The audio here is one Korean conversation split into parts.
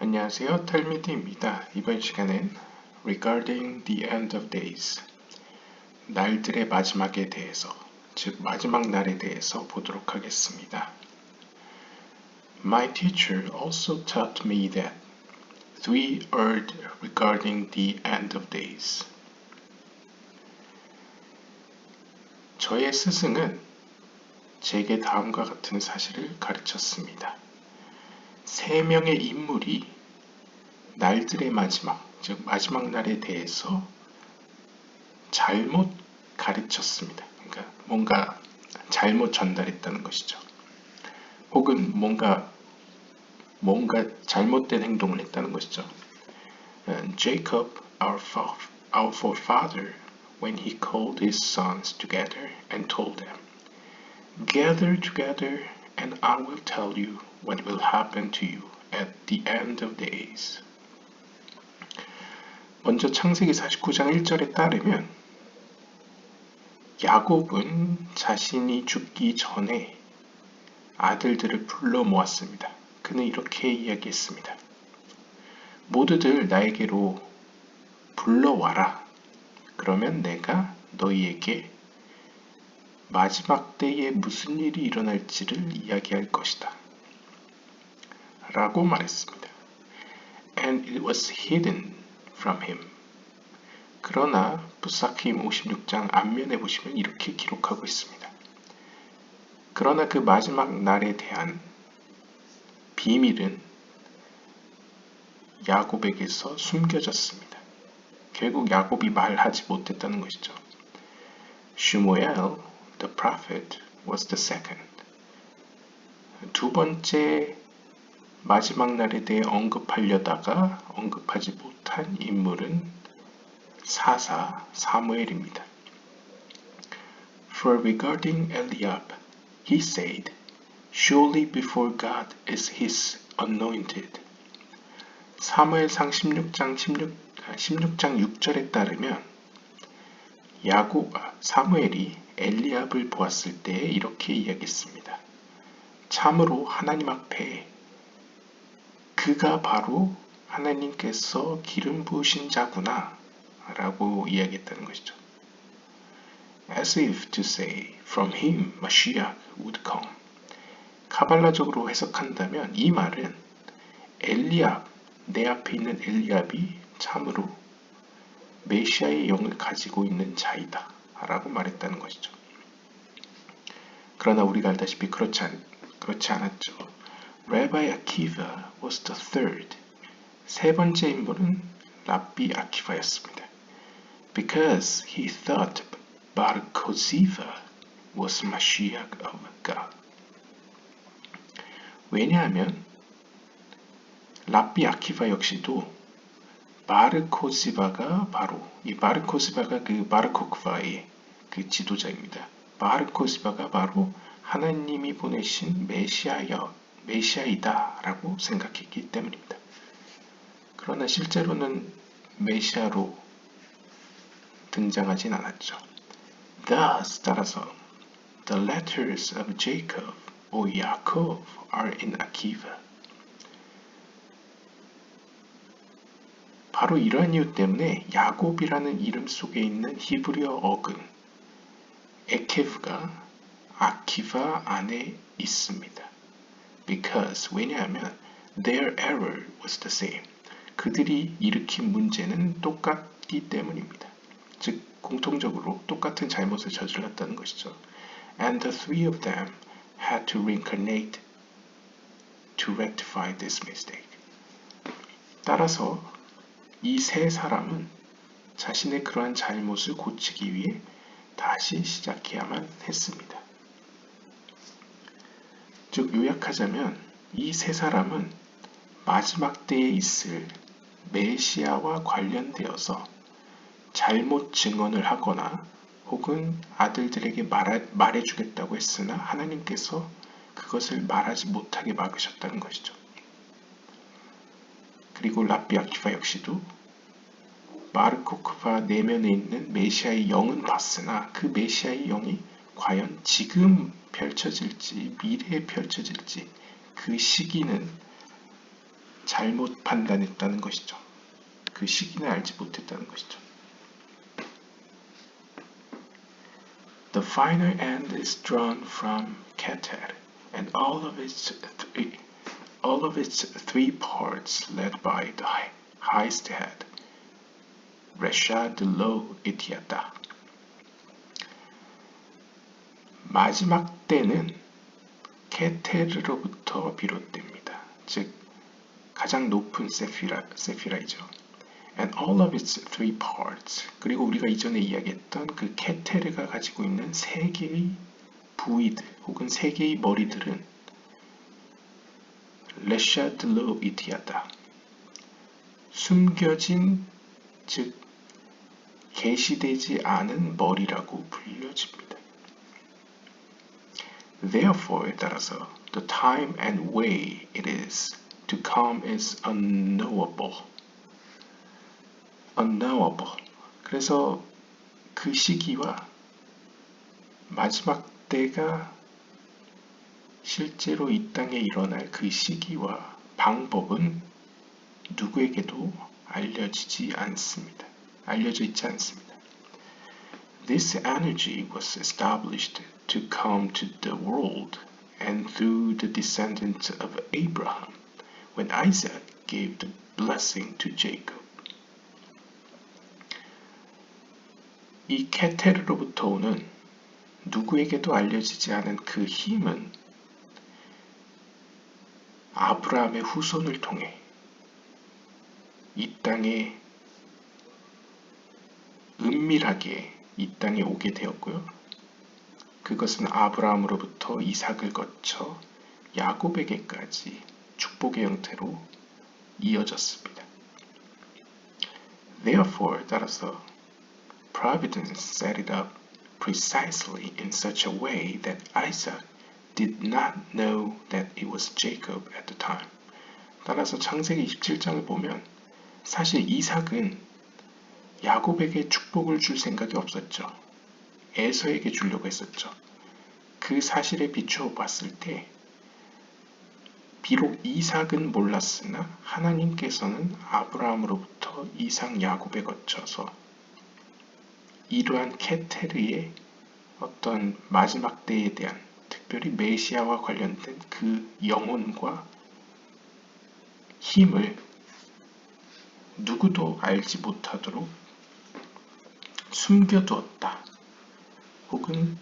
안녕하세요, 텔미디입니다. 이번 시간엔 Regarding the End of Days, 날들의 마지막에 대해서, 즉 마지막 날에 대해서 보도록 하겠습니다. My teacher also taught me that we heard regarding the end of days. 저의 스승은 제게 다음과 같은 사실을 가르쳤습니다. 세 명의 인물이 날들의 마지막, 즉 마지막 날에 대해서 잘못 가르쳤습니다. 그러니까 뭔가 잘못 전달했다는 것이죠. 혹은 뭔가 잘못된 행동을 했다는 것이죠. Jacob, our forefather, when he called his sons together and told them, Gather together and I will tell you what will happen to you at the end of days. 먼저 창세기 49장 1절에 따르면 야곱은 자신이 죽기 전에 아들들을 불러 모았습니다. 그는 이렇게 이야기했습니다. 모두들 나에게로 불러와라. 그러면 내가 너희에게 마지막 때에 무슨 일이 일어날지를 이야기할 것이다. 라고 말했습니다. And it was hidden from him. 그러나 부사킴 56장 앞면에 보시면 이렇게 기록하고 있습니다. 그러나 그 마지막 날에 대한 비밀은 야곱에게서 숨겨졌습니다. 결국 야곱이 말하지 못했다는 것이죠. Shmuel, the prophet, was the second. 두 번째 마지막 날에 대해 언급하려다가 언급하지 못한 인물은 사사 사무엘입니다. For regarding Eliab, he said, Surely before God is his anointed. 사무엘상 16장 6절에 따르면 사무엘이 엘리압을 보았을 때 이렇게 이야기했습니다. 참으로 하나님 앞에 그가 바로 하나님께서 기름 부으신 자구나 라고 이야기했다는 것이죠. As if to say, from him Mashiach would come. 카발라적으로 해석한다면 이 말은 엘리압, 내 앞에 있는 엘리압이 참으로 메시아의 영을 가지고 있는 자이다 라고 말했다는 것이죠. 그러나 우리가 알다시피 그렇지 않았죠. Rabbi Akiva was the third. 세 번째 인물은 랍비 아키바였습니다. Because he thought Bar Koziva was Mashiach of God. 왜냐하면 랍비 아키바 역시도 바르코지바가 바로 이 바르코지바가 그 바르코크바의 그 지도자입니다. 바르코지바가 바로 하나님이 보내신 메시아이다라고 생각했기 때문입니다. 그러나 실제로는 메시아로 등장하진 않았죠. Thus, 따라서 the letters of Jacob or Yaakov are in Akiva. 바로 이러한 이유 때문에 야곱이라는 이름 속에 있는 히브리어 어근 에케브가 아키바 안에 있습니다. Because 왜냐하면 their error was the same. 그들이 일으킨 문제는 똑같기 때문입니다. 즉 공통적으로 똑같은 잘못을 저질렀다는 것이죠. And the three of them had to reincarnate to rectify this mistake. 따라서 이 세 사람은 자신의 그러한 잘못을 고치기 위해 다시 시작해야만 했습니다. 즉 요약하자면 이 세 사람은 마지막 때에 있을 메시아와 관련되어서 잘못 증언을 하거나 혹은 아들들에게 말해주겠다고 했으나 하나님께서 그것을 말하지 못하게 막으셨다는 것이죠. 그리고 랍비 아키바 역시도 바르코크바 내면에 있는 메시아의 영은 봤으나 그 메시아의 영이 과연 지금 펼쳐질지 미래에 펼쳐질지 그 시기는 잘못 판단했다는 것이죠. 그 시기는 알지 못했다는 것이죠. The final end is drawn from Keter, and all of its three parts led by the highest head, Reshad Lo Ityata. 마지막 때는 케테르로부터 비롯됩니다. 즉 가장 높은 세피라이죠. And all of its three parts. 그리고 우리가 이전에 이야기했던 그 케테르가 가지고 있는 세 개의 부위들 혹은 세 개의 머리들은 레샤드로 이티아다. 숨겨진 즉 계시되지 않은 머리라고 불려집니다. Therefore, 따라서 the time and way it is to come is unknowable. 그래서 그 시기와 마지막 때가 실제로 이 땅에 일어날 그 시기와 방법은 누구에게도 알려져 있지 않습니다. This energy was established to come to the world and through the descendants of Abraham when Isaac gave the blessing to Jacob. 이 케테르로부터 오는 누구에게도 알려지지 않은 그 힘은 아브라함의 후손을 통해 이 땅에 은밀하게 이 땅에 오게 되었고요. 그것은 아브라함으로부터 이삭을 거쳐 야곱에게까지 축복의 형태로 이어졌습니다. Therefore, 따라서 Providence set it up precisely in such a way that Isaac did not know that it was Jacob at the time. 따라서 창세기 27장을 보면 사실 이삭은 야곱에게 축복을 줄 생각이 없었죠. 에서에게 주려고 했었죠. 그 사실에 비추어 봤을 때 비록 이삭은 몰랐으나 하나님께서는 아브라함으로부터 이삭 야곱에 거쳐서 이러한 케테르의 어떤 마지막 때에 대한 특별히 메시아와 관련된 그 영혼과 힘을 누구도 알지 못하도록 숨겨두었다. 혹은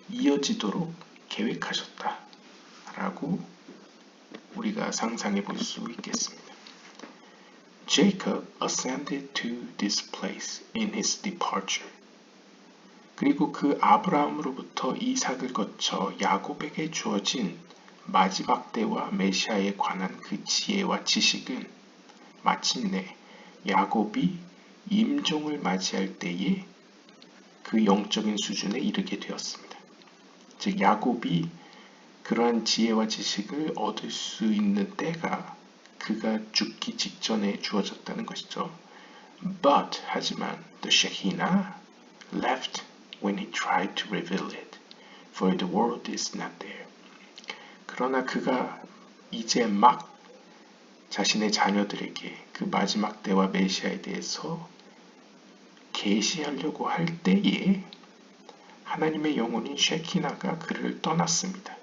이어지도록 계획하셨다. 라고 우리가 상상해 볼 수 있겠습니다. Jacob ascended to this place in his departure. 그리고 그 아브라함으로부터 이삭을 거쳐 야곱에게 주어진 마지막 때와 메시아에 관한 그 지혜와 지식은 마침내 야곱이 임종을 맞이할 때에 그 영적인 수준에 이르게 되었습니다. 즉 야곱이 그러한 지혜와 지식을 얻을 수 있는 때가 그가 죽기 직전에 주어졌다는 것이죠. But 하지만 the Shekinah left when he tried to reveal it, for the world is not there. 그러나 그가 이제 막 자신의 자녀들에게 그 마지막 때와 메시아에 대해서 계시하려고 할 때에 하나님의 영혼인 쉐키나가 그를 떠났습니다.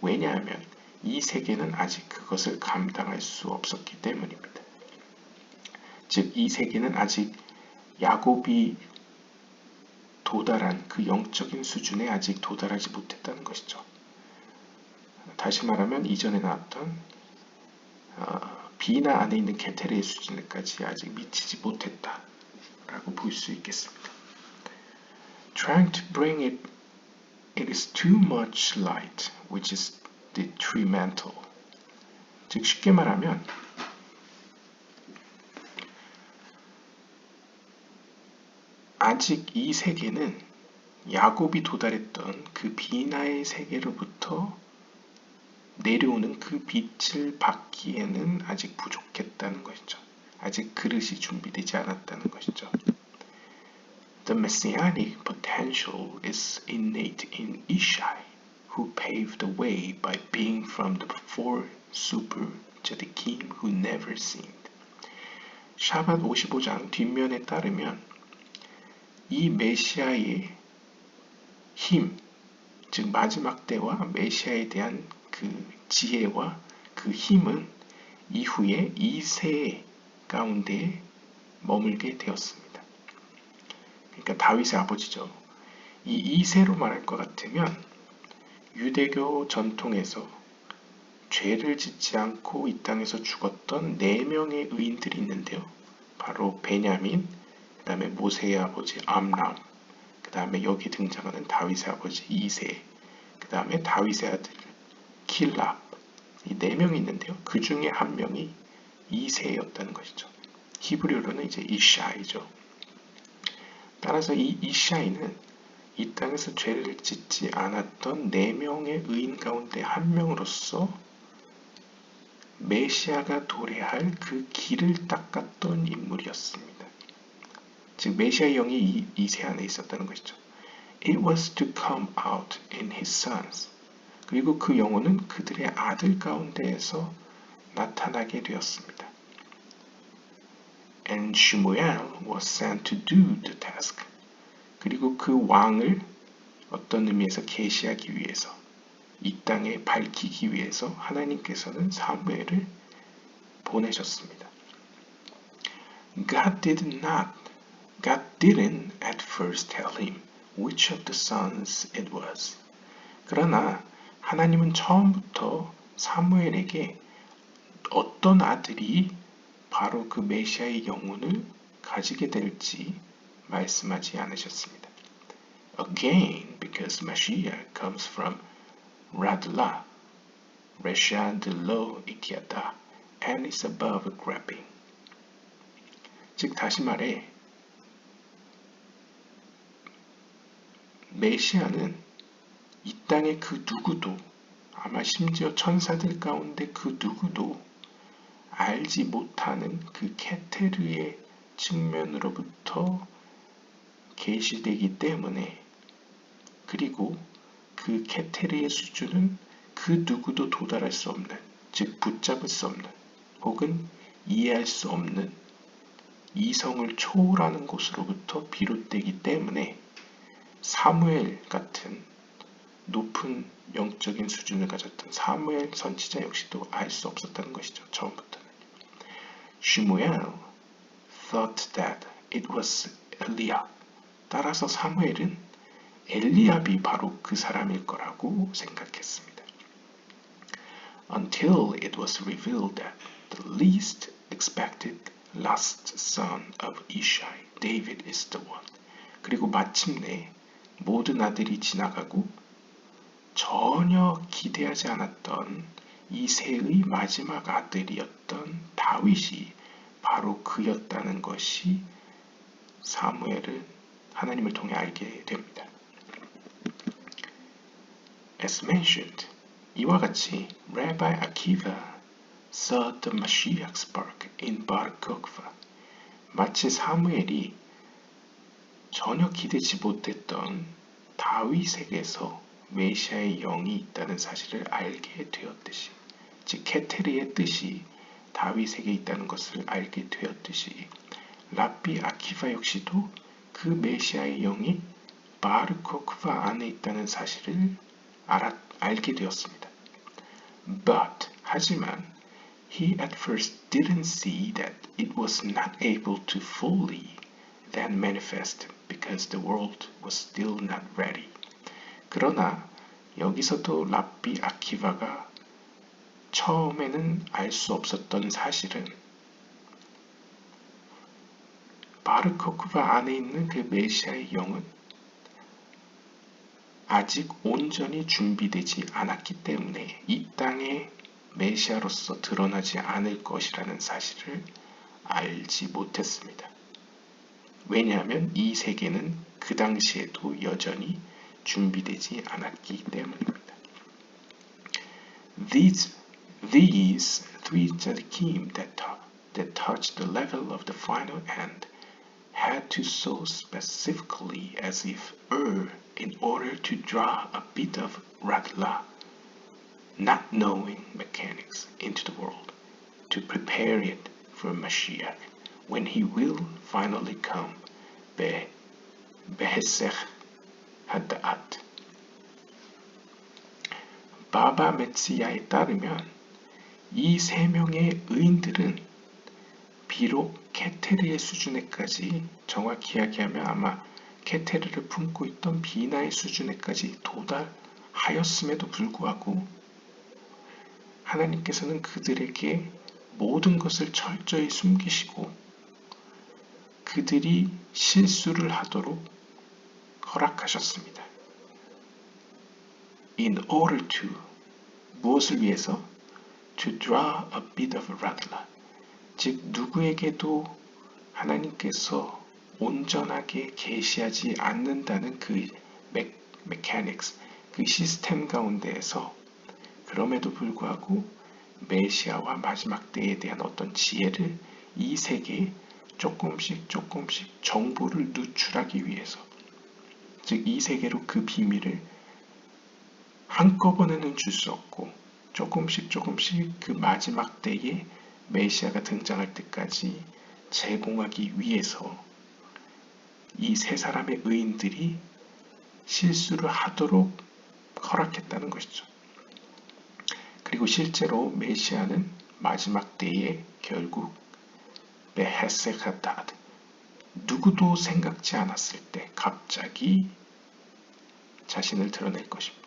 왜냐하면 이 세계는 아직 그것을 감당할 수 없었기 때문입니다. 즉, 이 세계는 아직 야곱이 도달한 그 영적인 수준에 아직 도달하지 못했다는 것이죠. 다시 말하면 이전에 나왔던 비나 안에 있는 케테르의 수준까지 아직 미치지 못했다 라고 볼 수 있겠습니다. Trying to bring it is too much light, which is detrimental. 즉 쉽게 말하면 아직 이 세계는 야곱이 도달했던 그 비나의 세계로부터 내려오는 그 빛을 받기에는 아직 부족했다는 것이죠. 아직 그릇이 준비되지 않았다는 것이죠. The messianic potential is innate in Ishai, who paved the way by being from the four super tzaddikim who never sinned. 샤밧 55장 뒷면에 따르면 이 메시아의 힘, 즉 마지막 때와 메시아에 대한 그 지혜와 그 힘은 이후에 2세 가운데 머물게 되었습니다. 그러니까 다윗의 아버지죠. 이 2세로 말할 것 같으면 유대교 전통에서 죄를 짓지 않고 이 땅에서 죽었던 4명의 의인들이 있는데요. 바로 베냐민, 그 다음에 모세의 아버지 암람, 그 다음에 여기 등장하는 다윗의 아버지 이세, 그 다음에 다윗의 아들 킬랍, 이 4명이 있는데요. 그 중에 한 명이 이세였다는 것이죠. 히브리어로는 이제 이샤이죠. 따라서 이 이샤이는 이 땅에서 죄를 짓지 않았던 4명의 의인 가운데 한 명으로서 메시아가 도래할 그 길을 닦았던 인물이었습니다. 즉 메시아의 영이 이세 안에 있었다는 것이죠. It was to come out in his sons. 그리고 그 영혼은 그들의 아들 가운데에서 나타나게 되었습니다. And Shmuel was sent to do the task. 그리고 그 왕을 어떤 의미에서 계시하기 위해서 이 땅에 밝히기 위해서 하나님께서는 사무엘을 보내셨습니다. God didn't at first tell him which of the sons it was. 그러나 하나님은 처음부터 사무엘에게 어떤 아들이 바로 그 메시아의 영혼을 가지게 될지 말씀하지 않으셨습니다. Again, because Mashiach comes from Radlah, Resha de lo Ikiada, and is above grabbing. 즉 다시 말해 메시아는 이 땅의 그 누구도 아마 심지어 천사들 가운데 그 누구도 알지 못하는 그 케테르의 측면으로부터 계시되기 때문에 그리고 그 케테르의 수준은 그 누구도 도달할 수 없는 즉 붙잡을 수 없는 혹은 이해할 수 없는 이성을 초월하는 곳으로부터 비롯되기 때문에 사무엘 같은 높은 영적인 수준을 가졌던 사무엘 선지자 역시도 알 수 없었다는 것이죠. 처음부터는. Shmuel thought that it was Eliab. 따라서 사무엘은 엘리압이 바로 그 사람일 거라고 생각했습니다. Until it was revealed that the least expected last son of Ishai, David is the one. 그리고 마침내 모든 아들이 지나가고 전혀 기대하지 않았던 이세의 마지막 아들이었던 다윗이 바로 그였다는 것이 사무엘은 하나님을 통해 알게 됩니다. As mentioned, 이와 같이 Rabbi Akiva saw the Mashiach spark in Bar Kokhba. 마치 사무엘이 전혀 기대치 못했던 다윗에게서 메시아의 영이 있다는 사실을 알게 되었듯이, 즉 케테르의 뜻이 다윗에게 있다는 것을 알게 되었듯이 랍비 아키바 역시도 그 메시아의 영이 바르코크바 안에 있다는 사실을 알게 되었습니다. But, 하지만 he at first didn't see that it was not able to fully then manifest because the world was still not ready. 그러나 여기서도 랍비 아키바가 처음에는 알 수 없었던 사실은 바르코크바 안에 있는 그 메시아의 영은 아직 온전히 준비되지 않았기 때문에 이 땅에 메시아로서 드러나지 않을 것이라는 사실을 알지 못했습니다. 왜냐하면 이 세계는 그 당시에도 여전히 준비되지 않았기 때문입니다. These three tzaddikim that touched the level of the final end had to sow specifically as if in order to draw a bit of radla, not knowing mechanics, into the world. to prepare it for Mashiach when he will finally come. בהיסח הדעת. 바바 메tsi야에 따르면 이 세 명의 의인들은 비록 케테르의 수준에까지, 정확히 이야기하면 아마 케테르를 품고 있던 비나의 수준에까지 도달하였음에도 불구하고 하나님께서는 그들에게 모든 것을 철저히 숨기시고 그들이 실수를 하도록 허락하셨습니다. In order to, 무엇을 위해서? To draw a bit of radla, 즉 누구에게도 하나님께서 온전하게 계시하지 않는다는 그 mechanics, 그 시스템 가운데에서 그럼에도 불구하고 메시아와 마지막 때에 대한 어떤 지혜를 이 세계에 조금씩 정보를 누출하기 위해서, 즉 이 세계로 그 비밀을 한꺼번에는 줄 수 없고 조금씩 그 마지막 때에 메시아가 등장할 때까지 제공하기 위해서 이 세 사람의 의인들이 실수를 하도록 허락했다는 것이죠. 그리고 실제로 메시아는 마지막 때에 결국 베헤세카다드, 누구도 생각지 않았을 때 갑자기 자신을 드러낼 것입니다.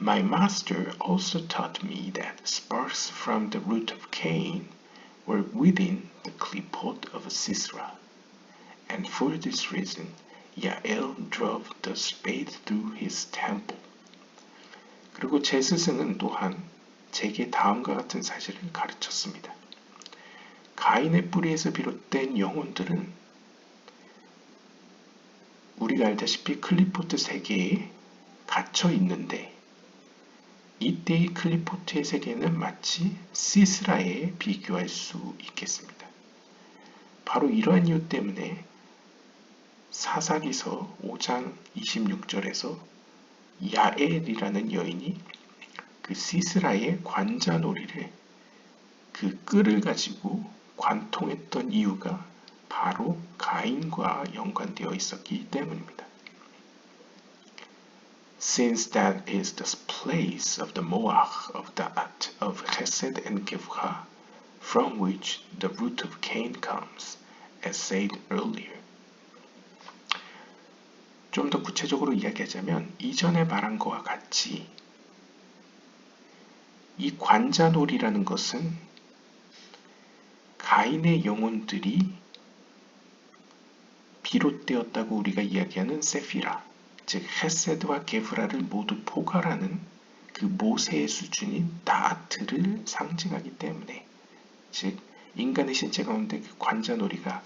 My master also taught me that sparks from the root of Cain were within the clipot of Sisera, and for this reason Yael drove the spade through his temple. 그리고 제 스승은 또한 제게 다음과 같은 사실을 가르쳤습니다. 가인의 뿌리에서 비롯된 영혼들은 우리가 알다시피 클리포트 세계에 갇혀 있는데, 이때의 클리포트의 세계는 마치 시스라에 비교할 수 있겠습니다. 바로 이러한 이유 때문에 사사기서 5장 26절에서 야엘이라는 여인이 그 시스라의 관자놀이를, 그 끈을 가지고 관통했던 이유가 바로 가인과 연관되어 있었기 때문입니다. Since that is the place of the moach of Da'at, of Chesed and Gevurah, from which the root of Cain comes, as said earlier. 좀 더 구체적으로 이야기하자면 이전에 말한 것과 같이 이 관자놀이라는 것은 가인의 영혼들이 비롯되었다고 우리가 이야기하는 세피라, 즉 헤세드와 게브라를 모두 포괄하는 그 모세의 수준인 다아트를 상징하기 때문에, 즉 인간의 신체 가운데 그 관자놀이가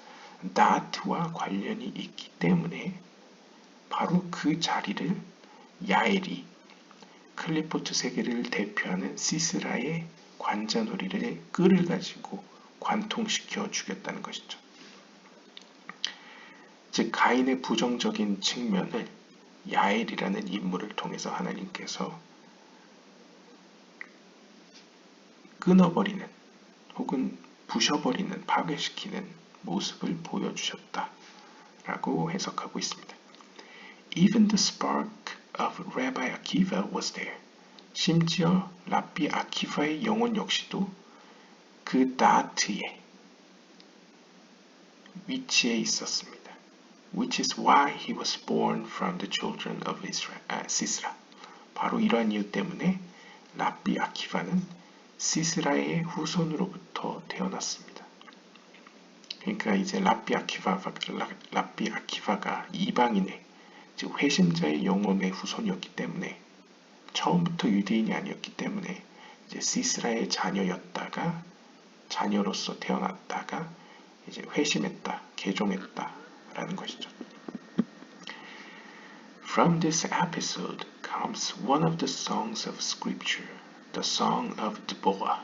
다아트와 관련이 있기 때문에 바로 그 자리를 야엘이 클리포트 세계를 대표하는 시스라의 관자놀이를 끈을 가지고 관통시켜 죽였다는 것이죠. 즉 가인의 부정적인 측면을 야엘이라는 인물을 통해서 하나님께서 끊어버리는 혹은 부셔버리는, 파괴시키는 모습을 보여주셨다라고 해석하고 있습니다. Even the spark of Rabbi Akiva was there. 심지어 랍비 아키바의 영혼 역시도 그 다트에 위치해 있었습니다. Which is why he was born from the children of Sisra. 바로 이러한 이유 때문에 랍비 아키바는 시스라의 후손으로부터 태어났습니다. 그러니까 이제 랍비 아키바가 이방인의, 즉 회심자의 영혼의 후손이었기 때문에, 처음부터 유대인이 아니었기 때문에 이제 시스라의 자녀였다가, 자녀로서 태어났다가 이제 회심했다, 개종했다라는 것이죠. From this episode comes one of the songs of scripture, the song of Deborah.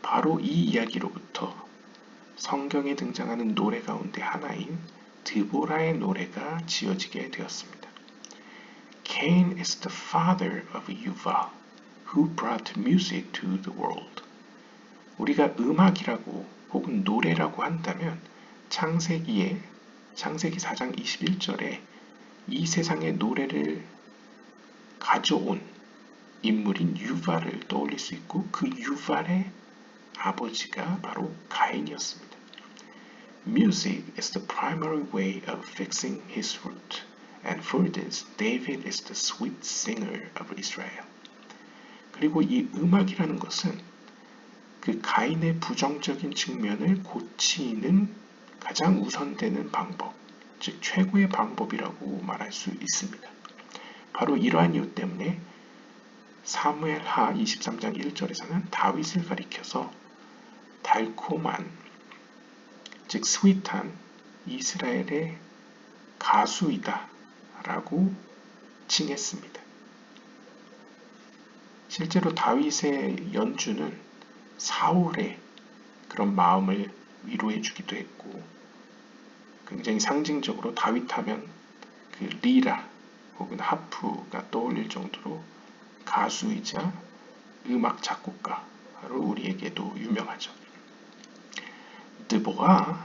바로 이 이야기로부터 성경에 등장하는 노래 가운데 하나인 드보라의 노래가 지어지게 되었습니다. Cain is the father of Yuval, who brought music to the world. 우리가 음악이라고 혹은 노래라고 한다면 창세기 4장 21절에 이 세상의 노래를 가져온 인물인 유발을 떠올릴 수 있고 그 유발의 아버지가 바로 가인이었습니다. Music is the primary way of fixing his root, and for this, David is the sweet singer of Israel. 그리고 이 음악이라는 것은 그 가인의 부정적인 측면을 고치는 가장 우선되는 방법, 즉 최고의 방법이라고 말할 수 있습니다. 바로 이러한 이유 때문에 사무엘하 23장 1절에서는 다윗을 가리켜서 달콤한, 즉 스윗한 이스라엘의 가수이다 라고 칭했습니다. 실제로 다윗의 연주는 사울의 그런 마음을 위로해 주기도 했고 굉장히 상징적으로 다윗 하면 그 리라 혹은 하프가 떠올릴 정도로 가수이자 음악 작곡가로 우리에게도 유명하죠. Deborah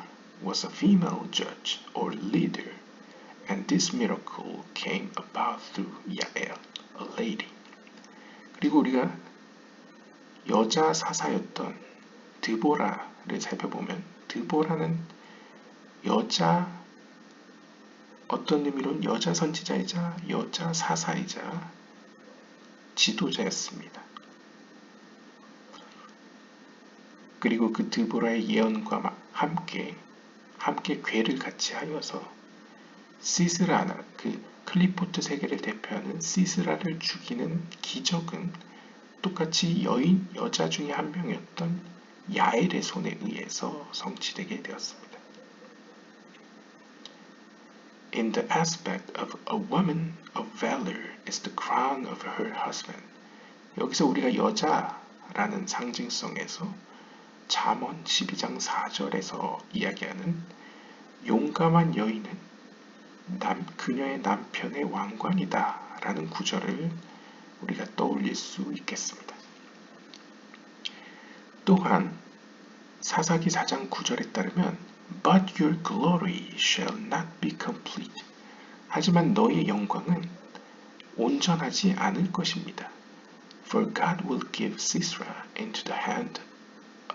was a female judge or leader, and this miracle came about through Yael, a lady. 그리고 우리가 여자 사사였던 드보라를 살펴보면 드보라는 어떤 의미로는 여자 선지자이자 여자 사사이자 지도자였습니다. 그리고 그 드보라의 예언과 함께 궤를 같이 하여서 시스라, 그 클리포트 세계를 대표하는 시스라를 죽이는 기적은 똑같이 여자 중에 한 명이었던 야엘의 손에 의해서 성취되게 되었습니다. In the aspect of a woman of valor is the crown of her husband. 여기서 우리가 여자라는 상징성에서 잠언 12장 4절에서 이야기하는 용감한 여인은 그녀의 남편의 왕관이다 라는 구절을 우리가 떠올릴 수 있겠습니다. 또한 사사기 4장 9절에 따르면 But your glory shall not be complete. 하지만 너의 영광은 온전하지 않을 것입니다. For God will give Sisera into the hand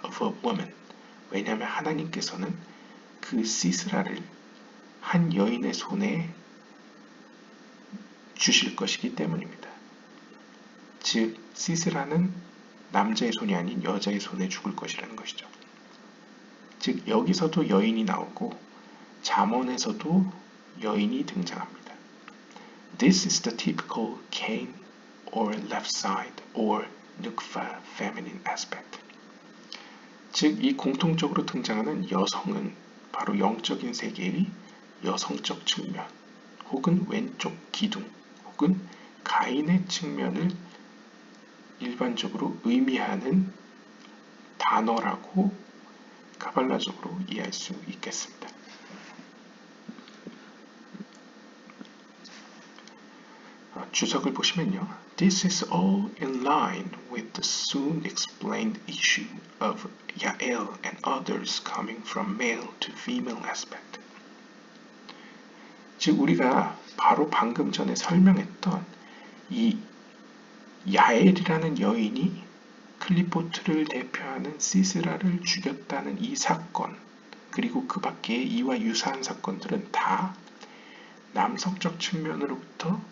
of a woman. 왜냐하면 하나님께서는 그 시스라를 한 여인의 손에 주실 것이기 때문입니다. 즉 시스라는 남자의 손이 아닌 여자의 손에 죽을 것이라는 것이죠. 즉 여기서도 여인이 나오고 잠언에서도 여인이 등장합니다. This is the typical Cain or left side or Nukva feminine aspect. 즉 이 공통적으로 등장하는 여성은 바로 영적인 세계의 여성적 측면 혹은 왼쪽 기둥 혹은 가인의 측면을 일반적으로 의미하는 단어라고 카발라적으로 이해할 수 있겠습니다. 주석을 보시면요. This is all in line with the soon explained issue of Yael and others coming from male to female aspect. 즉 우리가 바로 방금 전에 설명했던 이 야엘이라는 여인이 클리포트를 대표하는 시스라를 죽였다는 이 사건 그리고 그 밖에 이와 유사한 사건들은 다 남성적 측면으로부터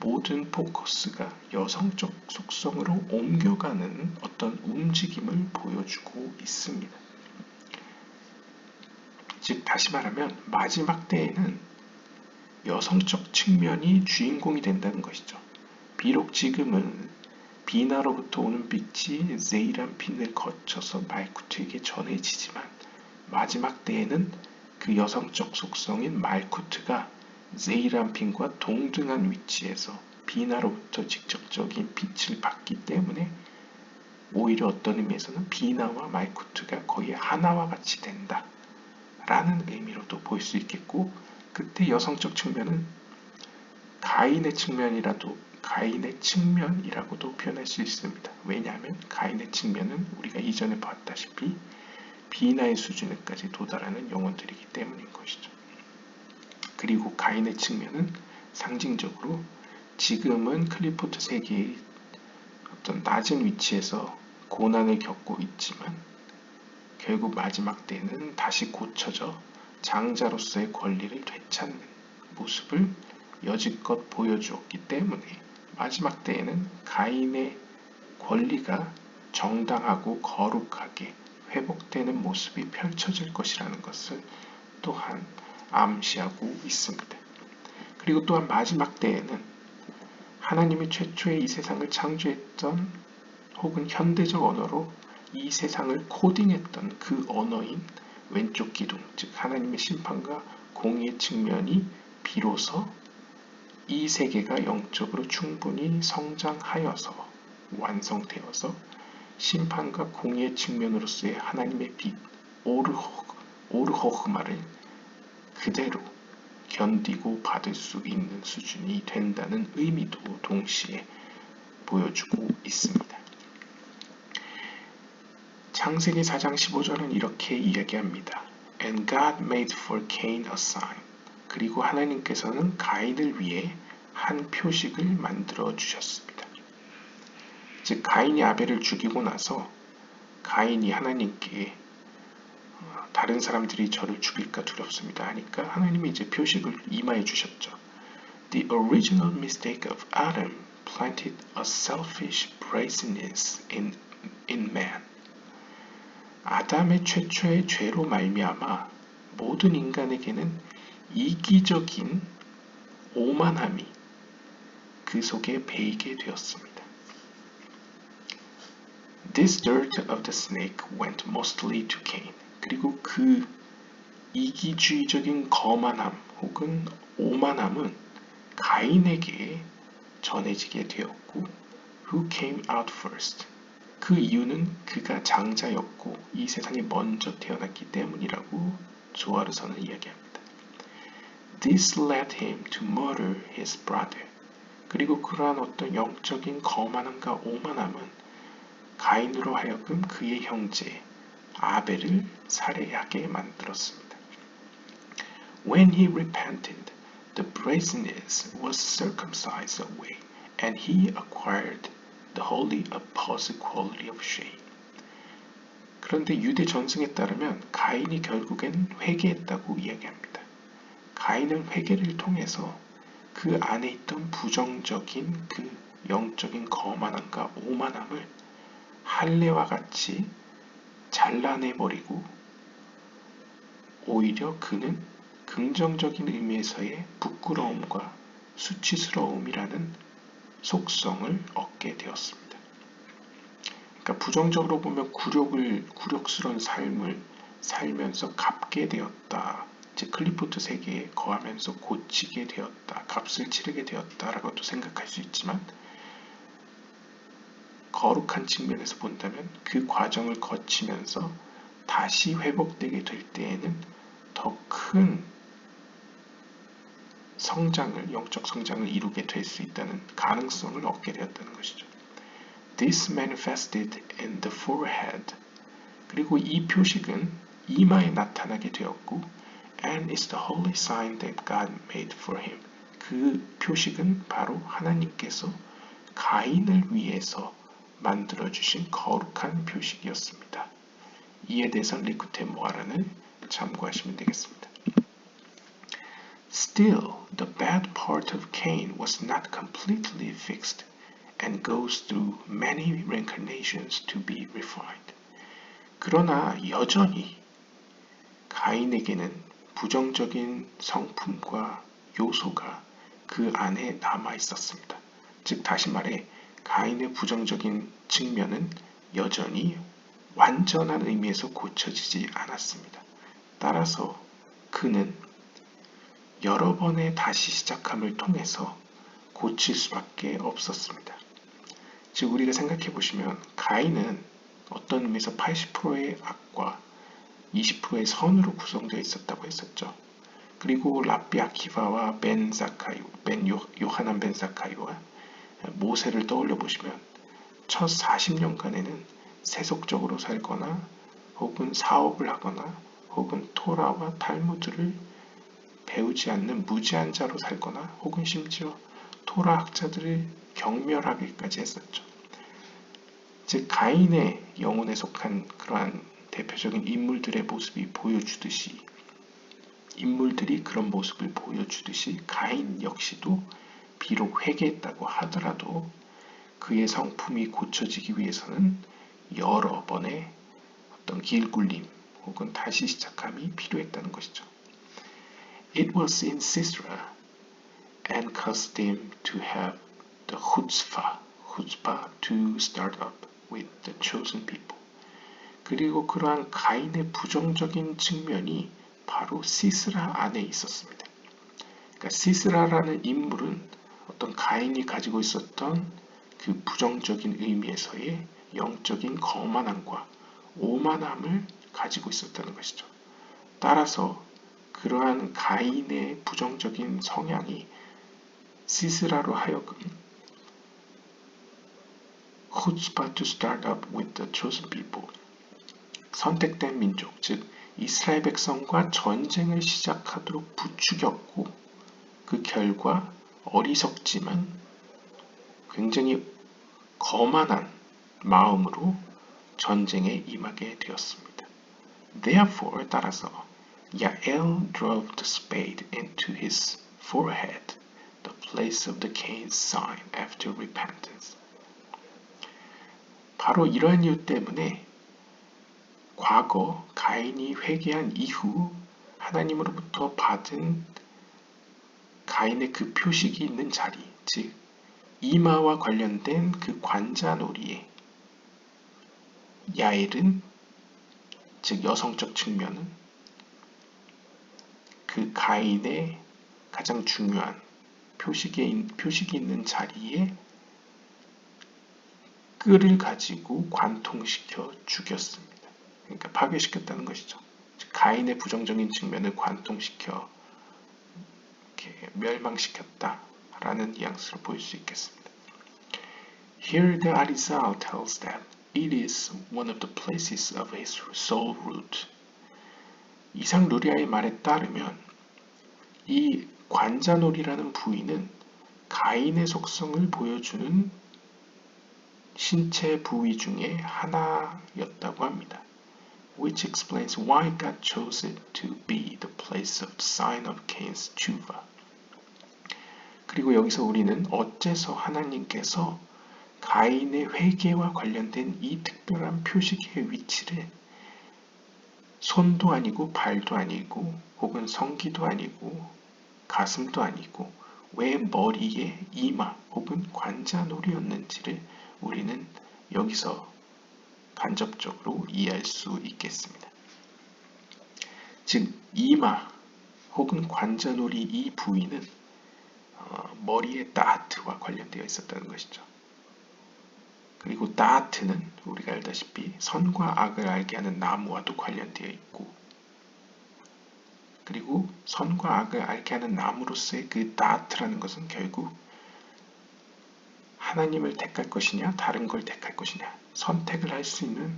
모든 포커스가 여성적 속성으로 옮겨가는 어떤 움직임을 보여주고 있습니다. 즉 다시 말하면 마지막 때에는 여성적 측면이 주인공이 된다는 것이죠. 비록 지금은 비나로부터 오는 빛이 제이란 핀을 거쳐서 말쿠트에게 전해지지만 마지막 때에는 그 여성적 속성인 말쿠트가 제이란핀과 동등한 위치에서 비나로부터 직접적인 빛을 받기 때문에 오히려 어떤 의미에서는 비나와 말쿠트가 거의 하나와 같이 된다 라는 의미로도 볼 수 있겠고 그때 여성적 측면은 가인의 측면이라도 가인의 측면이라고도 표현할 수 있습니다. 왜냐하면 가인의 측면은 우리가 이전에 봤다시피 비나의 수준에까지 도달하는 영혼들이기 때문인 것이죠. 그리고 가인의 측면은 상징적으로 지금은 클리포트 세계의 어떤 낮은 위치에서 고난을 겪고 있지만 결국 마지막 때는 다시 고쳐져 장자로서의 권리를 되찾는 모습을 여지껏 보여주었기 때문에 마지막 때에는 가인의 권리가 정당하고 거룩하게 회복되는 모습이 펼쳐질 것이라는 것을 또한 암시하고 있습니다. 그리고 또한 마지막 때에는 하나님이 최초에 이 세상을 창조했던 혹은 현대적 언어로 이 세상을 코딩했던 그 언어인 왼쪽 기둥, 즉 하나님의 심판과 공의의 측면이 비로소 이 세계가 영적으로 충분히 성장하여서 완성되어서 심판과 공의의 측면으로서의 하나님의 빛, 오르호흐마를 그대로 견디고 받을 수 있는 수준이 된다는 의미도 동시에 보여주고 있습니다. 창세기 4장 15절은 이렇게 이야기합니다. And God made for Cain a sign. 그리고 하나님께서는 가인을 위해 한 표식을 만들어 주셨습니다. 즉 가인이 아벨을 죽이고 나서 가인이 하나님께 다른 사람들이 저를 죽일까 두렵습니다 하니까 하나님이 이제 표식을 임하여 주셨죠. The original mistake of Adam planted a selfish brazenness in man. 아담의 최초의 죄로 말미암아 모든 인간에게는 이기적인 오만함이 그 속에 배이게 되었습니다. This dirt of the snake went mostly to Cain. 그리고 그 이기주의적인 거만함 혹은 오만함은 가인에게 전해지게 되었고 Who came out first? 그 이유는 그가 장자였고 이 세상에 먼저 태어났기 때문이라고 조아르서는 이야기합니다. This led him to murder his brother. 그리고 그러한 어떤 영적인 거만함과 오만함은 가인으로 하여금 그의 형제 아벨을 살해하게 만들었습니다. When he repented, the brazenness was circumcised away, and he acquired the wholly opposite quality of shame. 그런데 유대 전승에 따르면 가인이 결국엔 회개했다고 이야기합니다. 가인은 회개를 통해서 그 안에 있던 부정적인 그 영적인 거만함과 오만함을 할례와 같이 잘라내버리고 오히려 그는 긍정적인 의미에서의 부끄러움과 수치스러움이라는 속성을 얻게 되었습니다. 그러니까 부정적으로 보면 굴욕스러운 삶을 살면서 갚게 되었다. 즉 클리포트 세계에 거하면서 고치게 되었다. 값을 치르게 되었다라고도 생각할 수 있지만 거룩한 측면에서 본다면 그 과정을 거치면서 다시 회복되게 될 때에는 더 큰 성장을, 영적 성장을 이루게 될 수 있다는 가능성을 얻게 되었다는 것이죠. This manifested in the forehead. 그리고 이 표식은 이마에 나타나게 되었고 and is the holy sign that God made for him. 그 표식은 바로 하나님께서 가인을 위해서 만들어주신 거룩한 표식이었습니다. 이에 대해서 리쿠테 모아라는 참고하시면 되겠습니다. Still, the bad part of Cain was not completely fixed and goes through many reincarnations to be refined. 그러나 여전히 가인에게는 부정적인 성품과 요소가 그 안에 남아 있었습니다. 즉 다시 말해 가인의 부정적인 측면은 여전히 완전한 의미에서 고쳐지지 않았습니다. 따라서 그는 여러 번의 다시 시작함을 통해서 고칠 수밖에 없었습니다. 즉 우리가 생각해 보시면 가인은 어떤 의미에서 80%의 악과 20%의 선으로 구성되어 있었다고 했었죠. 그리고 랍비 아키바와 요하난 벤 사카이와 모세를 떠올려 보시면 첫 40년간에는 세속적으로 살거나 혹은 사업을 하거나 혹은 토라와 탈무드를 배우지 않는 무지한 자로 살거나 혹은 심지어 토라 학자들을 경멸하기까지 했었죠. 즉 가인의 영혼에 속한 그러한 대표적인 인물들의 모습이 보여주듯이 인물들이 그런 모습을 보여주듯이 가인 역시도 비록 회개했다고 하더라도 그의 성품이 고쳐지기 위해서는 여러 번의 어떤 길굴림 혹은 다시 시작함이 필요했다는 것이죠. It was in Sisera and caused him to have the chutzpah to start up with the chosen people. 그리고 그러한 가인의 부정적인 측면이 바로 시스라 안에 있었습니다. 그러니까 시스라라는 인물은 어떤 가인이 가지고 있었던 그 부정적인 의미에서의 영적인 거만함과 오만함을 가지고 있었다는 것이죠. 따라서 그러한 가인의 부정적인 성향이 시스라로 하여금 chutzpah to start up with the chosen people, 선택된 민족, 즉 이스라엘 백성과 전쟁을 시작하도록 부추겼고 그 결과 어리석지만 굉장히 거만한 마음으로 전쟁에 임하게 되었습니다. Therefore, 따라서 야엘 drove the spade into his forehead, the place of the Cain's sign after repentance. 바로 이러한 이유 때문에 과거 가인이 회개한 이후 하나님으로부터 받은 가인의 그 표식이 있는 자리, 즉 이마와 관련된 그 관자놀이에 야엘은, 즉 여성적 측면은 그 가인의 가장 중요한 표식이 있는 자리에 끈을 가지고 관통시켜 죽였습니다. 그러니까 파괴시켰다는 것이죠. 즉 가인의 부정적인 측면을 관통시켜 이렇게 멸망시켰다라는 뉘앙스를 보일 수 있겠습니다. Here the Arizal tells that it is one of the places of his soul root. 이상 루리아의 말에 따르면 이 관자놀이라는 부위는 가인의 속성을 보여주는 신체 부위 중에 하나였다고 합니다. Which explains why God chose it to be the place of the sign of Cain's tshuva. 그리고 여기서 우리는 어째서 하나님께서 가인의 회개와 관련된 이 특별한 표식의 위치를 손도 아니고 발도 아니고 혹은 성기도 아니고 가슴도 아니고 왜 머리에 이마 혹은 관자놀이였는지를 우리는 여기서 간접적으로 이해할 수 있겠습니다. 즉 이마 혹은 관자놀이 이 부위는 머리의 따하트와 관련되어 있었다는 것이죠. 그리고 따하트는 우리가 알다시피 선과 악을 알게 하는 나무와도 관련되어 있고, 그리고 선과 악을 알게 하는 나무로서의 그 따하트라는 것은 결국 하나님을 택할 것이냐 다른 걸 택할 것이냐 선택을 할 수 있는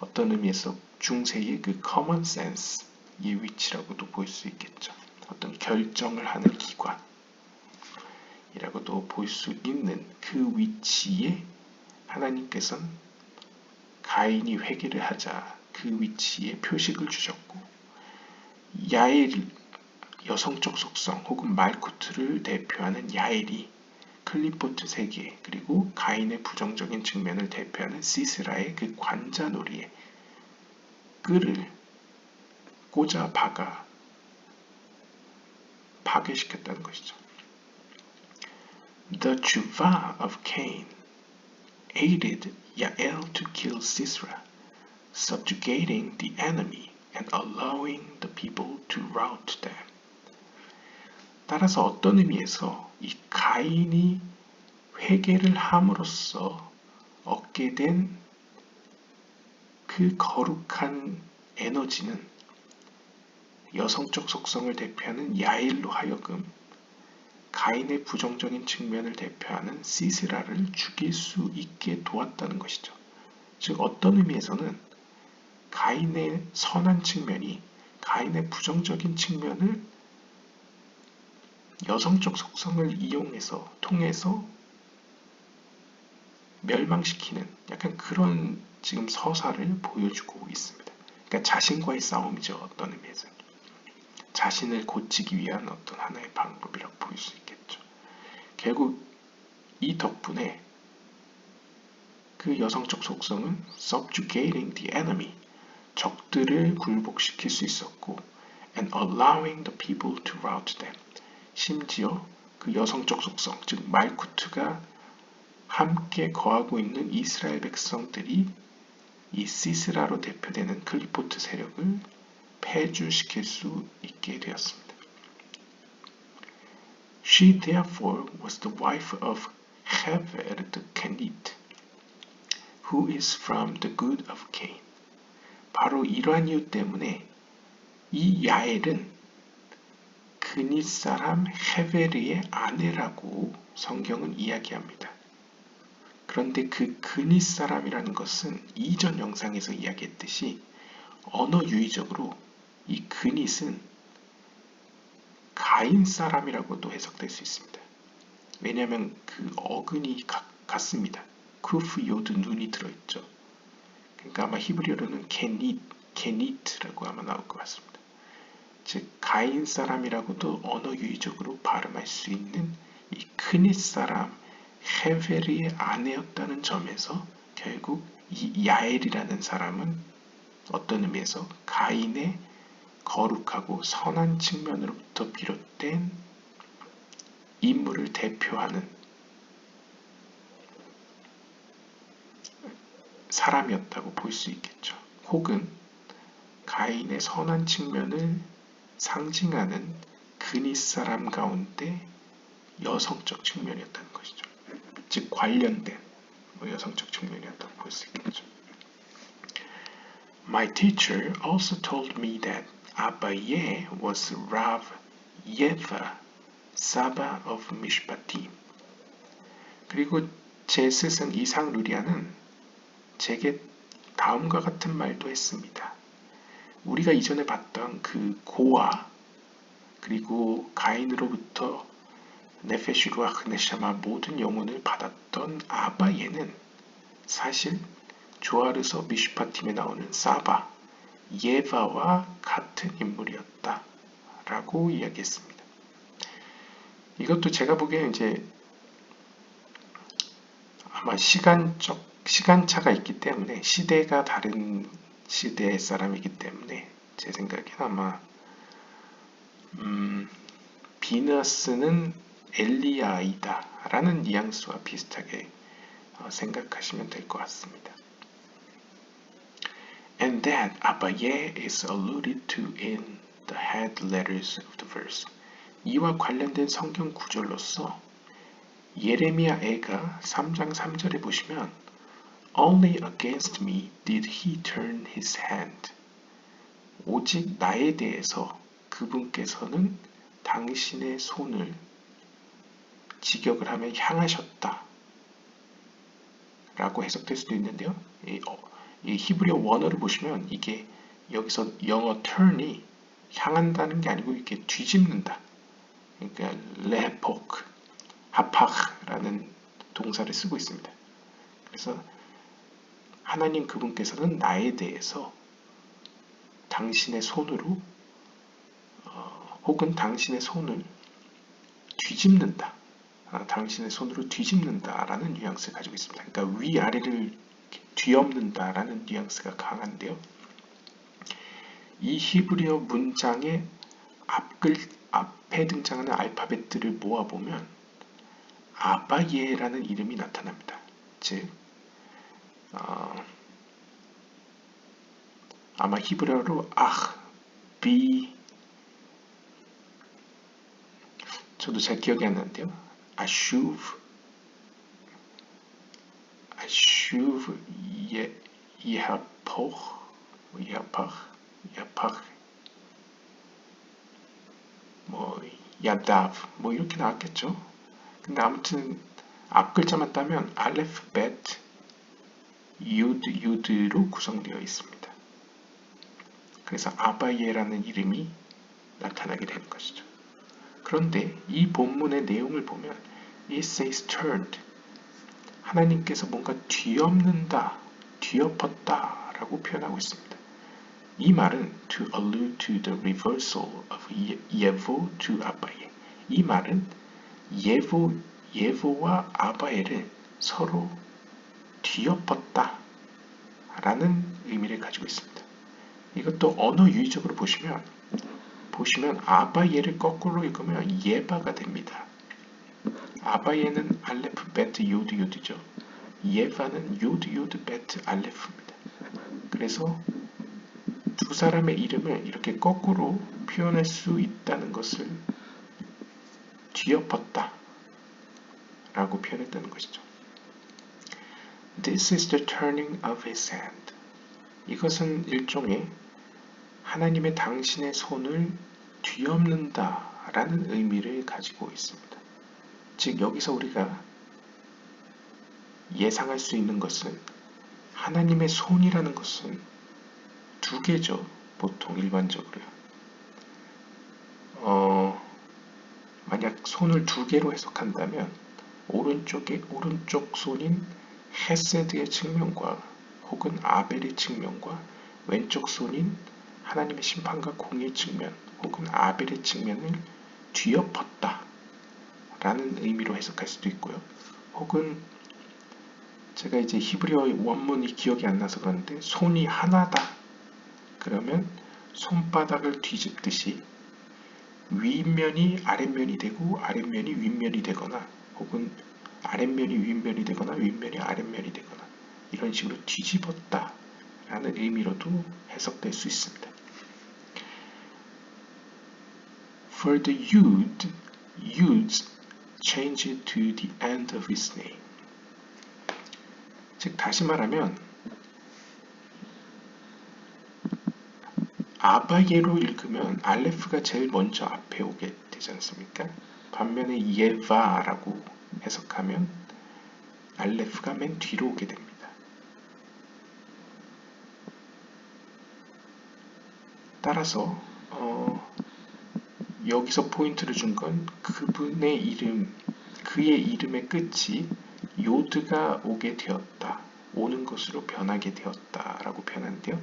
어떤 의미에서 중세의 그 common sense의 위치라고도 볼 수 있겠죠. 어떤 결정을 하는 기관이라고도 볼 수 있는 그 위치에 하나님께서는 가인이 회개를 하자 그 위치에 표식을 주셨고, 야엘 여성적 속성 혹은 말쿠트를 대표하는 야엘이 클리포트 세계 그리고 가인의 부정적인 측면을 대표하는 시스라의 그 관자놀이에 끈을 꽂아 박아 파괴시켰다는 것이죠. The tshuva of Cain aided Yael to kill Sisera, subjugating the enemy and allowing the people to rout them. 따라서 어떤 의미에서 이 가인이 회개를 함으로써 얻게 된 그 거룩한 에너지는 여성적 속성을 대표하는 야엘로 하여금 가인의 부정적인 측면을 대표하는 시스라를 죽일 수 있게 도왔다는 것이죠. 즉 어떤 의미에서는 가인의 선한 측면이 가인의 부정적인 측면을 여성적 속성을 통해서 멸망시키는 약간 그런 지금 서사를 보여주고 있습니다. 그러니까 자신과의 싸움이죠. 어떤 의미에서 자신을 고치기 위한 어떤 하나의 방법이라고 볼 수 있겠죠. 결국 이 덕분에 그 여성적 속성은 subjugating the enemy, 적들을 굴복시킬 수 있었고 and allowing the people to rout them, 심지어 그 여성적 속성, 즉 말쿠트가 함께 거하고 있는 이스라엘 백성들이 이 시스라로 대표되는 클리포트 세력을 폐주시킬 수 있게 되었습니다. She therefore was the wife of Hever the Kenite, who is from the good of Cain. 바로 이러한 이유 때문에 이 야엘은 그닛 사람 헤베르의 아내라고 성경은 이야기합니다. 그런데 그 그닛 사람이라는 것은 이전 영상에서 이야기했듯이 언어 유의적으로 이 그닛은 가인 사람이라고도 해석될 수 있습니다. 왜냐하면 그 어근이 같습니다. 쿠프 요드 눈이 들어있죠. 그러니까 아마 히브리어로는 게니트라고 아마 나올 것 같습니다. 즉 가인 사람이라고도 언어 유의적으로 발음할 수 있는 이 크닛 사람 헤베르의 아내였다는 점에서 결국 이 야엘이라는 사람은 어떤 의미에서 가인의 거룩하고 선한 측면으로부터 비롯된 인물을 대표하는 사람이었다고 볼 수 있겠죠. 혹은 가인의 선한 측면을 상징하는 그닛 사람 가운데 여성적 측면이었다는 것이죠. 즉 관련된 여성적 측면이었다고 볼 수 있겠죠. My teacher also told me that Abaye was Rav Yeva, Saba of Mishpatim. 그리고 제 스승 이상 루리아는 제게 다음과 같은 말도 했습니다. 우리가 이전에 봤던 그 고아 그리고 가인으로부터 네페시 루아흐 네샤마 모든 영혼을 받았던 아바예는 사실 조아르서 미슈파팀에 나오는 사바, 예바와 같은 인물이었다 라고 이야기했습니다. 이것도 제가 보기에는 이제 아마 시간차가 있기 때문에 시대가 다른 시대의 사람이기 때문에 제 생각에는 아마 비너스는 엘리야이다 라는 뉘앙스와 비슷하게 생각하시면 될 것 같습니다. And that Abaye is alluded to in the head letters of the verse. 이와 관련된 성경 구절로서 예레미야 애가 3장 3절에 보시면 Only against me did he turn his hand. 오직 나에 대해서 그분께서는 당신의 손을 직역을 하며 향하셨다 라고 해석될 수도 있는데요. 이 히브리어 원어를 보시면 이게 여기서 영어 turn이 향한다는 게 아니고 이게 뒤집는다. 그러니까 레포크, 하팍라는 동사를 쓰고 있습니다. 그래서 하나님 그분께서는 나에 대해서 당신의 손으로 혹은 당신의 손을 뒤집는다. 당신의 손으로 뒤집는다라는 뉘앙스를 가지고 있습니다. 그러니까 위아래를 뒤엎는다라는 뉘앙스가 강한데요. 이 히브리어 문장의 앞에 등장하는 알파벳들을 모아보면 아바예라는 이름이 나타납니다. 즉 아마 히브리어로 저도 잘 기억이 안 나는데요. 아슈브 야다브 뭐 이렇게 나왔겠죠. 근데 아무튼 앞 글자만 따면 알레프, 베트, 유드, 유드로 구성되어 있습니다. 그래서 아바예라는 이름이 나타나게 되는 것이죠. 그런데 이 본문의 내용을 보면 It says turned. 하나님께서 뭔가 뒤엎는다, 뒤엎었다 라고 표현하고 있습니다. 이 말은 to allude to the reversal of 예보 to 아바예. 이 말은 예보와 아바예를 서로 뒤엎었다 라는 의미를 가지고 있습니다. 이것도 언어 유의적으로 보시면 아바예를 거꾸로 읽으면 예바가 됩니다. 아바예는 알레프, 베트, 요드, 요드죠. 예바는 요드, 요드, 베트, 알레프입니다. 그래서 두 사람의 이름을 이렇게 거꾸로 표현할 수 있다는 것을 뒤엎었다 라고 표현했다는 것이죠. This is the turning of his hand. 이것은 일종의 하나님의 당신의 손을 뒤엎는다 라는 의미를 가지고 있습니다. 즉 여기서 우리가 예상할 수 있는 것은 하나님의 손이라는 것은 두 개죠. 보통 일반적으로요. 만약 손을 두 개로 해석한다면 오른쪽 손인 헤세드의 측면과 혹은 아벨의 측면과 왼쪽 손인 하나님의 심판과 공의의 측면 혹은 아벨의 측면을 뒤엎었다 라는 의미로 해석할 수도 있고요. 혹은 제가 이제 히브리어의 원문이 기억이 안 나서 그런데 손이 하나다 그러면 손바닥을 뒤집듯이 윗면이 아랫면이 되고 아랫면이 윗면이 되거나 혹은 아랫면이 윗면이 되거나 윗면이 아랫면이 되거나 이런 식으로 뒤집었다 라는 의미로도 해석될 수 있습니다. For the youths change it to the end of his name. 즉 다시 말하면 아바예로 읽으면 알레프가 제일 먼저 앞에 오게 되지 않습니까? 반면에 예바라고 해석하면 알레프가 맨 뒤로 오게 됩니다. 따라서 여기서 포인트를 준 건 그분의 이름, 그의 이름의 끝이 요드가 오게 되었다, 오는 것으로 변하게 되었다 라고 표현하는데요.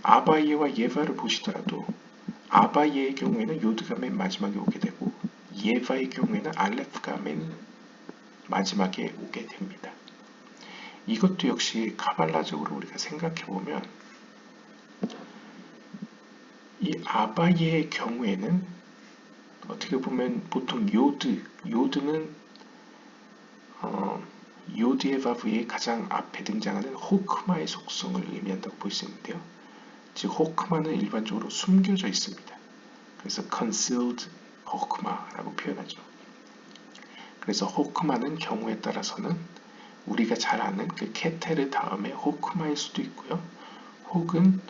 아바예와 예바를 보시더라도 아바예의 경우에는 요드가 맨 마지막에 오게 되고 예바의 경우에는 알레프가 맨 마지막에 오게 됩니다. 이것도 역시 카발라적으로 우리가 생각해보면 이 아바예의 경우에는 어떻게 보면 보통 요드는 요드의 바브의 가장 앞에 등장하는 호크마의 속성을 의미한다고 볼 수 있는데요. 즉 호크마는 일반적으로 숨겨져 있습니다. 그래서 concealed 호크마라고 표현하죠. 그래서 호크마는 경우에 따라서는 우리가 잘 아는 그 케테르 다음에 호크마일 수도 있고요. 혹은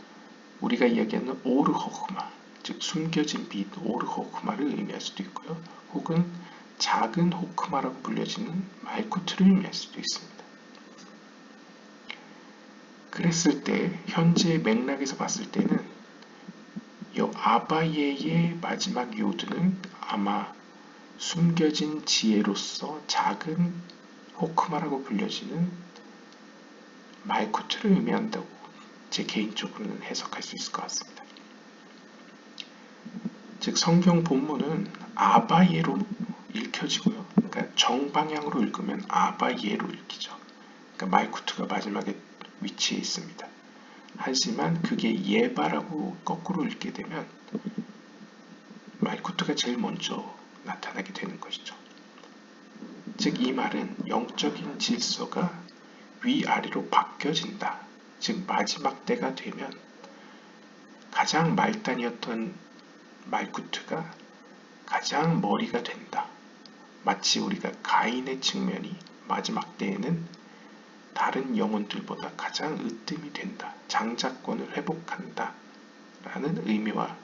우리가 이야기하는 오르 호크마, 즉 숨겨진 빛 오르 호크마를 의미할 수도 있고요. 혹은 작은 호크마라고 불려지는 말쿠트를 의미할 수도 있습니다. 그랬을 때 현재 맥락에서 봤을 때는 이 아바예의 마지막 요드는 아마 숨겨진 지혜로서 작은 호크마라고 불려지는 말쿠트를 의미한다고 제 개인적으로는 해석할 수 있을 것 같습니다. 즉 성경 본문은 아바예로 읽혀지고요. 그러니까 정방향으로 읽으면 아바예로 읽히죠. 그러니까 말쿠트가 마지막에 위치해 있습니다. 하지만 그게 예바라고 거꾸로 읽게 되면 말쿠트가 제일 먼저 나타나게 되는 것이죠. 즉 이 말은 영적인 질서가 위아래로 바뀌어진다. 즉 마지막 때가 되면 가장 말단이었던 말쿠트가 가장 머리가 된다. 마치 우리가 가인의 측면이 마지막 때에는 다른 영혼들보다 가장 으뜸이 된다. 장자권을 회복한다. 라는 의미와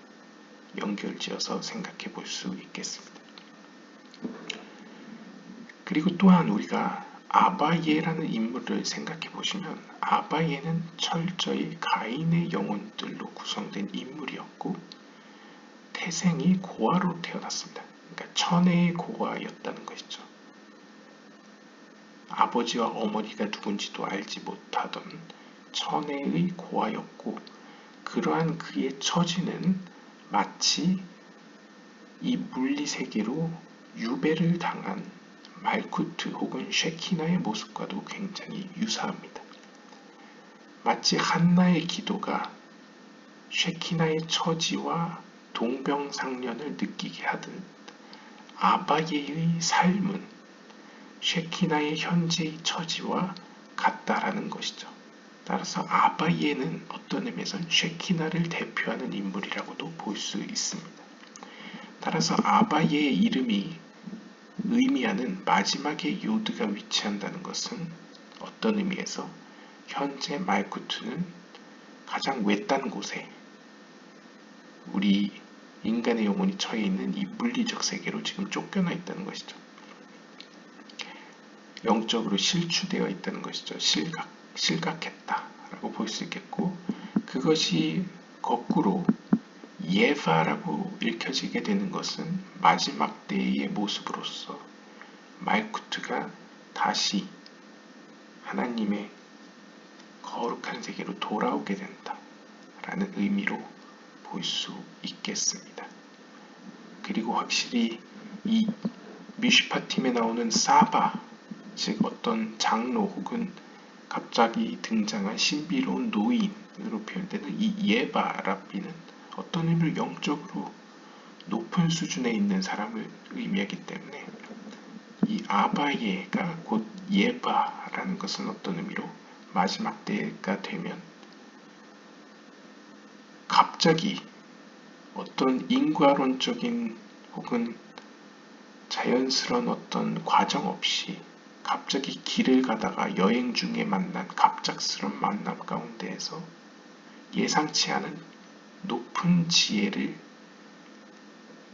연결지어서 생각해 볼 수 있겠습니다. 그리고 또한 우리가 아바예라는 인물을 생각해 보시면 아바예는 철저히 가인의 영혼들로 구성된 인물이었고 태생이 고아로 태어났습니다. 그러니까 천혜의 고아였다는 것이죠. 아버지와 어머니가 누군지도 알지 못하던 천혜의 고아였고 그러한 그의 처지는 마치 이 물리세계로 유배를 당한 말쿠트 혹은 쉐키나의 모습과도 굉장히 유사합니다. 마치 한나의 기도가 쉐키나의 처지와 동병상련을 느끼게 하듯 아바예의 삶은 쉐키나의 현재의 처지와 같다라는 것이죠. 따라서 아바예는 어떤 의미에서는 쉐키나를 대표하는 인물이라고도 볼 수 있습니다. 따라서 아바예의 이름이 의미하는 마지막에 요드가 위치한다는 것은 어떤 의미에서 현재 말쿠트는 가장 외딴 곳에 우리 인간의 영혼이 처해 있는 이 물리적 세계로 지금 쫓겨나 있다는 것이죠. 영적으로 실추되어 있다는 것이죠. 실각했다라고 볼 수 있겠고 그것이 거꾸로 예바라고 읽혀지게 되는 것은 마지막 때의 모습으로서 말쿠트가 다시 하나님의 거룩한 세계로 돌아오게 된다라는 의미로 볼 수 있겠습니다. 그리고 확실히 이 미슈파팀에 나오는 사바, 즉 어떤 장로 혹은 갑자기 등장한 신비로운 노인으로 표현되는 이 예바 랍비는 어떤 의미로 영적으로 높은 수준에 있는 사람을 의미하기 때문에 이 아바예가 곧 예바라는 것은 어떤 의미로 마지막 때가 되면 갑자기 어떤 인과론적인 혹은 자연스러운 어떤 과정 없이 갑자기 길을 가다가 여행 중에 만난 갑작스런 만남 가운데에서 예상치 않은 높은 지혜를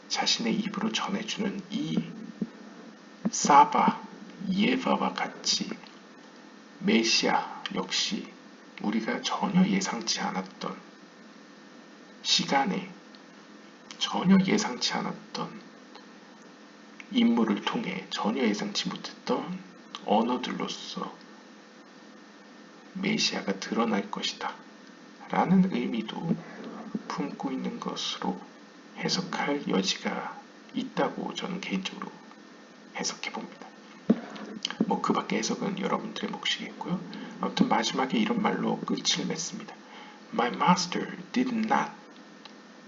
자신의 입으로 전해주는 이 사바, 예바와 같이 메시아 역시 우리가 전혀 예상치 않았던 시간에 전혀 예상치 않았던 인물을 통해 전혀 예상치 못했던 언어들로서 메시아가 드러날 것이다 라는 의미도 품고 있는 것으로 해석할 여지가 있다고 저는 개인적으로 해석해 봅니다. 뭐 그 밖의 해석은 여러분들의 몫이겠고요. 아무튼 마지막에 이런 말로 끝을 맺습니다. My master did not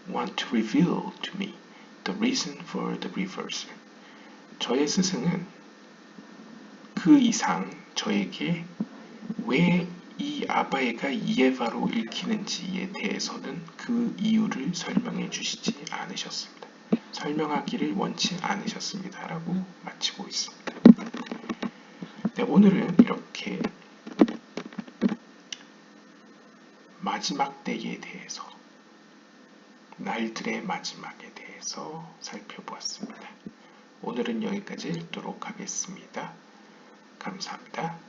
want to reveal to me the reason for the reversal. 저의 스승은 그 이상 저에게 왜 이 아바예가 이에바로 읽히는지에 대해서는 그 이유를 설명해 주시지 않으셨습니다. 설명하기를 원치 않으셨습니다. 라고 마치고 있습니다. 네, 오늘은 이렇게 마지막 때에 대해서 날들의 마지막에 대해서 살펴보았습니다. 오늘은 여기까지 읽도록 하겠습니다. 감사합니다.